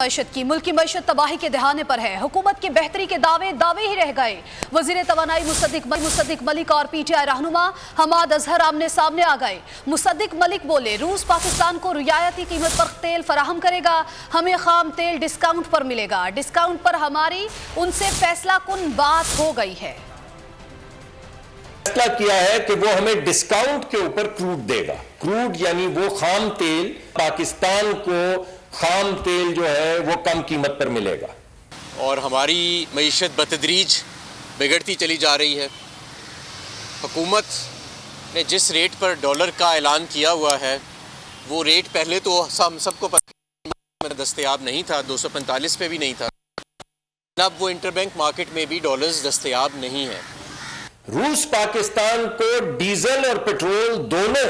معیشت کی ملک کی معیشت تباہی کے دہانے پر ہے۔ حکومت کی بہتری کے دعوے ہی رہ گئے۔ وزیر توانائی مصدق ملک اور پی ٹی آئی رہنما حماد اظہر آمنے سامنے آ گئے۔ مصدق ملک بولے، روس پاکستان کو رعایتی قیمت پر تیل فراہم کرے گا، ہمیں خام تیل ڈسکاؤنٹ پر ملے گا۔ ڈسکاؤنٹ پر ہماری ان سے فیصلہ کن بات ہو گئی ہے۔ فیصلہ کیا ہے کہ وہ ہمیں ڈسکاؤنٹ کے اوپر کروڈ دے گا۔ کروڈ یعنی وہ خام تیل، پاکستان کو خام تیل جو ہے وہ کم قیمت پر ملے گا۔ اور ہماری معیشت بتدریج بگڑتی چلی جا رہی ہے۔ حکومت نے جس ریٹ پر ڈالر کا اعلان کیا ہوا ہے وہ ریٹ پہلے تو ہم سب کو دستیاب نہیں تھا، 245 پہ بھی نہیں تھا۔ اب وہ انٹر بینک مارکیٹ میں بھی ڈالرز دستیاب نہیں ہیں۔ روس پاکستان کو ڈیزل اور پیٹرول دونوں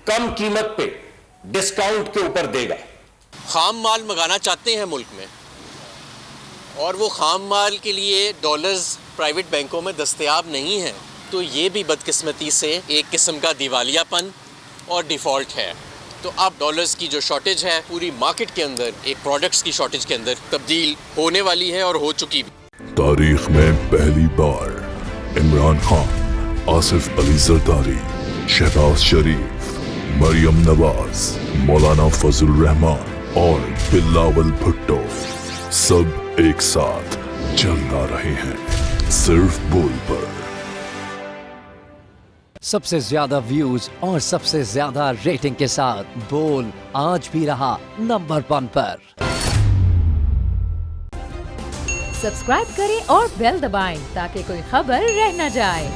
کم قیمت پہ ڈسکاؤنٹ کے اوپر دے گا۔ خام مال منگانا چاہتے ہیں ملک میں، اور وہ خام مال کے لیے ڈالرز پرائیویٹ بینکوں میں دستیاب نہیں ہیں، تو یہ بھی بدقسمتی سے ایک قسم کا دیوالیہ پن اور ڈیفالٹ ہے۔ تو اب ڈالرز کی جو شارٹیج ہے پوری مارکیٹ کے اندر ایک پروڈکٹس کی شارٹیج کے اندر تبدیل ہونے والی ہے اور ہو چکی بھی۔ تاریخ میں پہلی بار عمران خان، آصف علی زرداری، شہباز شریف، مریم نواز، مولانا فضل الرحمان اور بلاول بھٹو سب ایک ساتھ چل رہے ہیں صرف بول پر۔ سب سے زیادہ ویوز اور سب سے زیادہ ریٹنگ کے ساتھ بول آج بھی رہا نمبر 1 پر۔ سبسکرائب کریں اور بیل دبائیں تاکہ کوئی خبر رہ نہ جائے۔